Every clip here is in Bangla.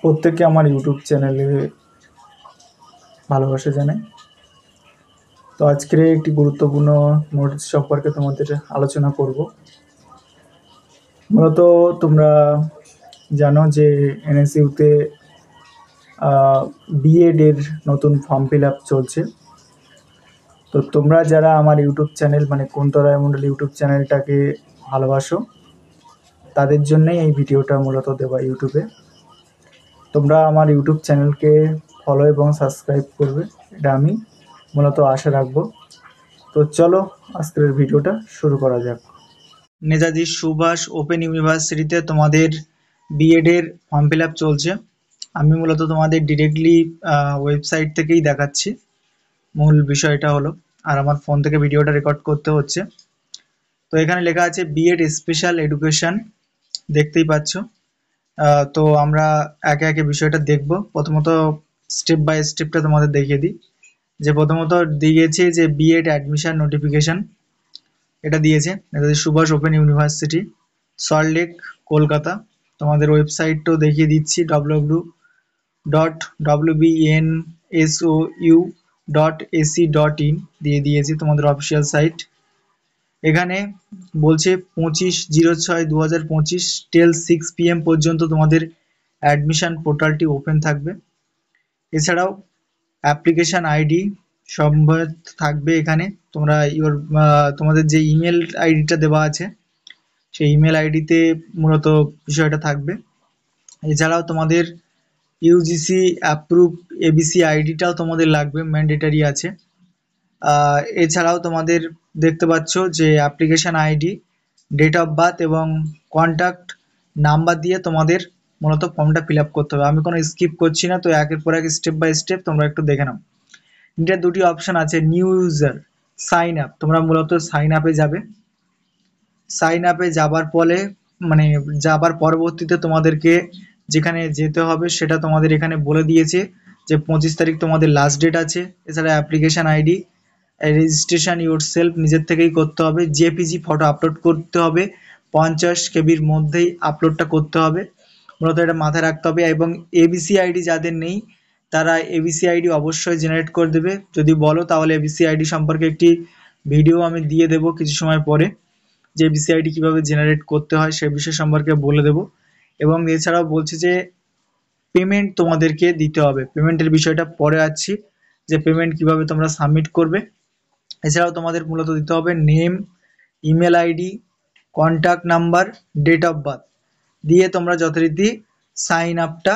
প্রত্যেকে আমার ইউটিউব চ্যানেলে ভালোবাসা জানাই। তো আজকের একটি গুরুত্বপূর্ণ নোটিশ সম্পর্কে তোমাদের আলোচনা করব। মূলত তোমরা জানো যে এনএসইউতে বিএড এর নতুন ফর্ম ফিল আপ চলছে। তো তোমরা যারা আমার ইউটিউব চ্যানেল মানে কুন্তরায় মণ্ডল ইউটিউব চ্যানেলটাকে ভালোবাসো, তাদের জন্যই এই ভিডিওটা মূলত দেওয়া ইউটিউবে। তোমরা আমার ইউটিউব চ্যানেলকে ফলো এবং সাবস্ক্রাইব করবে, এটা আমি মূলত আশা রাখবো। তো চলো আজকের ভিডিওটা শুরু করা যাক। নেতাজি সুভাষ ওপেন ইউনিভার্সিটিতে তোমাদের বিএড এর ফর্ম ফিল আপ চলছে। আমি মূলত তোমাদের ডিরেক্টলি ওয়েবসাইট থেকেই দেখাচ্ছি। মূল বিষয়টা হলো, আর আমার ফোন থেকে ভিডিওটা রেকর্ড করতে হচ্ছে। তো এখানে লেখা আছে বিএড স্পেশাল এডুকেশন, দেখতেই পাচ্ছ। তো আমরা একে একে বিষয়টা দেখব। প্রথমত স্টেপ বাই স্টেপটা তোমাদের দেখিয়ে দিই। যে প্রথমত দিয়েছে যে বিএড অ্যাডমিশন নোটিফিকেশন, এটা দিয়েছে নেতাজি সুভাষ ওপেন ইউনিভার্সিটি, সল্টলেক, কলকাতা। তোমাদের ওয়েবসাইটটাও দেখিয়ে দিচ্ছি, www.wbnsou.ac.in দিয়ে দিয়েছি তোমাদের অফিসিয়াল সাইট। এখানে বলছে 25/06/2025 টিল 6 PM পর্যন্ত তোমাদের অ্যাডমিশন পোর্টালটি ওপেন থাকবে। এছাড়াও অ্যাপ্লিকেশন আইডি সম্ভব থাকবে এখানে। তোমরা তোমাদের যে ইমেল আইডিটা দেওয়া আছে সেই ইমেল আইডিতে মূলত বিষয়টা থাকবে। এছাড়াও তোমাদের ইউজিসি অ্যাপ্রুভ এবিসি আইডিটাও তোমাদের লাগবে, ম্যান্ডেটারি আছে। এছাড়াও তোমাদের দেখতে পাচ্ছ যে application ID, date of birth এবং কন্ট্যাক্ট নাম্বার দিয়ে তোমাদের মূলত ফর্মটা ফিল আপ করতে হবে। আমি কোনো স্কিপ করছি না, তো একের পর এক স্টেপ বাই স্টেপ তোমরা একটু দেখে নাও। এটা দুটি অপশন আছে, নিউ ইউজার, সাইন আপ। তোমরা মূলত সাইন আপে যাবে। সাইন আপে যাবার ফলে মানে যাবার পরবর্তীতে তোমাদেরকে যেখানে যেতে হবে সেটা তোমাদের এখানে বলে দিয়েছে যে 25 তারিখ তোমাদের লাস্ট ডেট আছে। এছাড়া application ID, registration your self নিজের থেকেই করতে হবে। জেপিজি ফটো আপলোড করতে হবে, 50 কেবির মধ্যেই আপলোডটা করতে হবে। মূলত এটা মাথায় রাখতে হবে। এবং এবিসি আইডি যাদের নেই তারা এবিসি আইডি অবশ্যই জেনারেট করে দেবে। যদি বলো তাহলে এবিসি আইডি সম্পর্কে একটি ভিডিও আমি দিয়ে দেবো কিছু সময় পরে, যে এবিসি আইডি কীভাবে জেনারেট করতে হয় সে বিষয় সম্পর্কে বলে দেবো। এবং এছাড়াও বলছে যে পেমেন্ট তোমাদেরকে দিতে হবে। পেমেন্টের বিষয়টা পরে আসছি, যে পেমেন্ট কিভাবে তোমরা সাবমিট করবে। এছাড়াও তোমাদের মূলত দিতে হবে name, email ID, contact number, date of birth দিয়ে তোমরা যথারীতি সাইন আপটা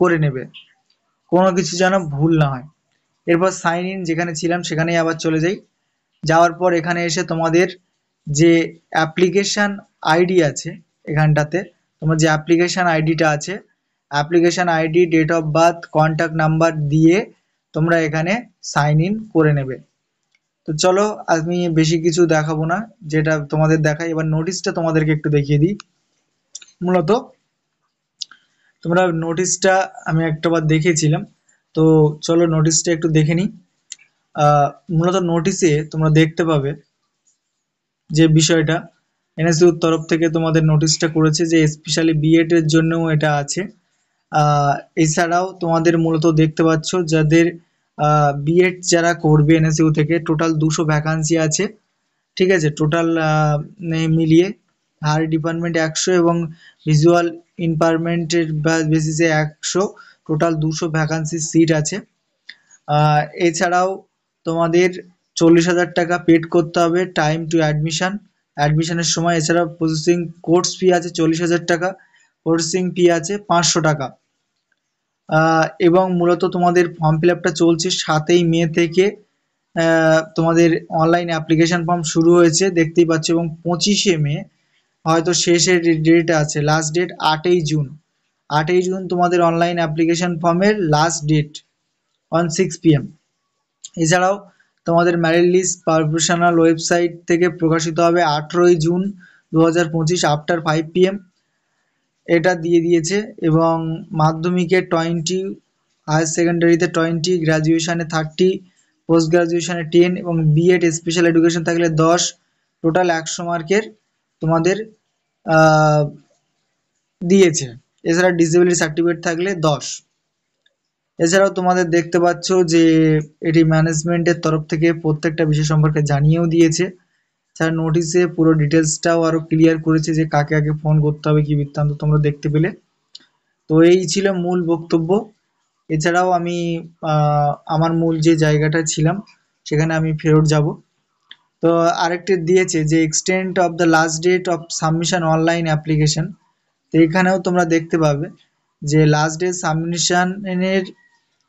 করে নেবে, কোনো কিছু যেন ভুল না হয়। এরপর সাইন ইন যেখানে ছিলাম সেখানেই আবার চলে যাই। যাওয়ার পর এখানে এসে তোমাদের যে অ্যাপ্লিকেশান আইডি আছে এখানটাতে, তোমার যে অ্যাপ্লিকেশান আইডিটা আছে, application ID, date of birth, contact number দিয়ে তোমরা এখানে সাইন ইন করে নেবে। তো চলো আমি বেশি কিছু দেখাবো না, যেটা তোমাদের দেখাই। এবার নোটিশটা তোমাদেরকে একটু দেখিয়ে দিই। মূলত তোমরা নোটিশটা আমি একটাবার দেখেছিলাম, তো চলো নোটিশটা একটু দেখে নিই। মূলত নোটিশে তোমরা দেখতে পাবে যে বিষয়টা এনএসইউর তরফ থেকে তোমাদের নোটিশটা করেছে যে স্পেশালি বিএড এর জন্যও এটা আছে। এছাড়াও তোমাদের মূলত দেখতে পাচ্ছ যাদের বিএড যারা করবে এনএসইউ থেকে টোটাল 200 ভ্যাকান্সি আছে। ঠিক আছে, টোটাল মিলিয়ে হার ডিপার্টমেন্ট 100 এবং ভিজুয়াল ইম্পারমেন্টের বেসিসে 100, টোটাল 200 ভ্যাকান্সি সিট আছে। এছাড়াও তোমাদের 40,000 টাকা পেড করতে হবে টাইম টু অ্যাডমিশন, অ্যাডমিশনের সময়। এছাড়াও প্রসেসিং কোর্স ফি আছে 40,000 টাকা, প্রসেসিং ফি আছে 500 টাকা। এবং মূলত তোমাদের ফর্ম ফিল আপটা চলছে 7ই মে থেকে। তোমাদের অনলাইন অ্যাপ্লিকেশন ফর্ম শুরু হয়েছে দেখতেই পাচ্ছ, এবং 25শে মে হয়তো শেষের ডেট আছে, লাস্ট ডেট 8ই জুন। 8ই জুন তোমাদের অনলাইন অ্যাপ্লিকেশন ফর্মের লাস্ট ডেট অন 6 PM। এছাড়াও তোমাদের মেরিট লিস্ট প্রফেশনাল ওয়েবসাইট থেকে প্রকাশিত হবে 18ই জুন 2025 আফটার 5 PM, এটা দিয়ে দিয়েছে। এবং মাধ্যমিকে 20, হায়ার সেকেন্ডারিতে 20, গ্র্যাজুয়েশনে 30, পোস্ট গ্র্যাজুয়েশনে 10 এবং বিএড স্পেশাল এডুকেশন থাকলে 10, টোটাল 100 মার্কের তোমাদের দিয়েছে। এছাড়া ডিসেবিলিটি সার্টিফিকেট থাকলে 10। এছাড়াও তোমাদের দেখতে পাচ্ছ যে এটি ম্যানেজমেন্টের তরফ থেকে প্রত্যেকটা বিষয় সম্পর্কে জানিয়েও দিয়েছে। স্যার নোটিশে পুরো ডিটেলসটাও আরো ক্লিয়ার করেছে যে কাকে আগে ফোন করতে হবে কি বৃত্তান্ত, তোমরা দেখতে পেলে। তো এই ছিল মূল বক্তব্য। এছাড়াও আমি আমার মূল যে জায়গাটা ছিলাম সেখানে আমি ফেরত যাব। তো আরেকটি দিয়েছে যে extent of the last date of submission online application. তো এখানেও তোমরা দেখতে পাবে যে লাস্ট ডেট সাবমিশনের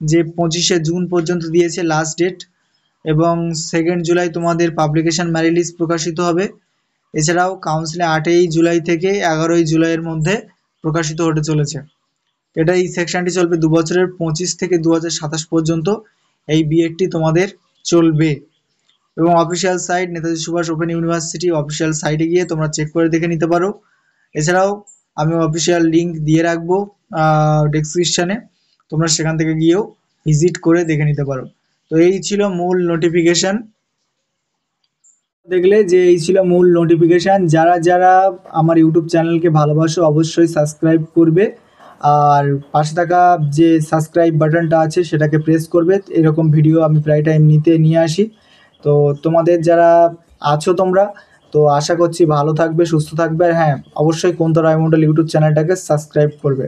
যে 25শে জুন পর্যন্ত দিয়েছে লাস্ট ডেট, এবং 2 জুলাই তোমাদের পাবলিকেশন মেরিট লিস্ট প্রকাশিত হবে। এছাড়াও কাউন্সিলে 8ই জুলাই থেকে 11ই জুলাইয়ের মধ্যে প্রকাশিত হতে চলেছে। এটা এই সেকশনটি চলবে 2 বছরের 25 থেকে 2027 পর্যন্ত এই বিএডটি তোমাদের চলবে। এবং official site Netaji Subhash open university official সাইটে গিয়ে তোমরা চেক করে দেখে নিতে পারো। এছাড়াও আমি অফিসিয়াল লিঙ্ক দিয়ে রাখবো ডেসক্রিপশনে, তোমরা সেখান থেকে গিয়েও ভিজিট করে দেখে নিতে পারো। তো এই ছিল মূল নোটিফিকেশন। দেখলে যে এই ছিল মূল নোটিফিকেশান। যারা যারা আমার ইউটিউব চ্যানেলকে ভালোবাসো অবশ্যই সাবস্ক্রাইব করবে, আর পাশে থাকা যে সাবস্ক্রাইব বাটনটা আছে সেটাকে প্রেস করবে। এরকম ভিডিও আমি প্রায় টাইম নিয়ে আসি। তো তোমাদের যারা আছো তোমরা, তো আশা করছি ভালো থাকবে, সুস্থ থাকবে। আর হ্যাঁ, অবশ্যই কোনতা রায়মন্ডল ইউটিউব চ্যানেলটাকে সাবস্ক্রাইব করবে।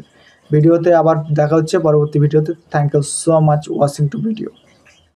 ভিডিওতে আবার দেখা হচ্ছে পরবর্তী ভিডিওতে। Thank you so much watching to video.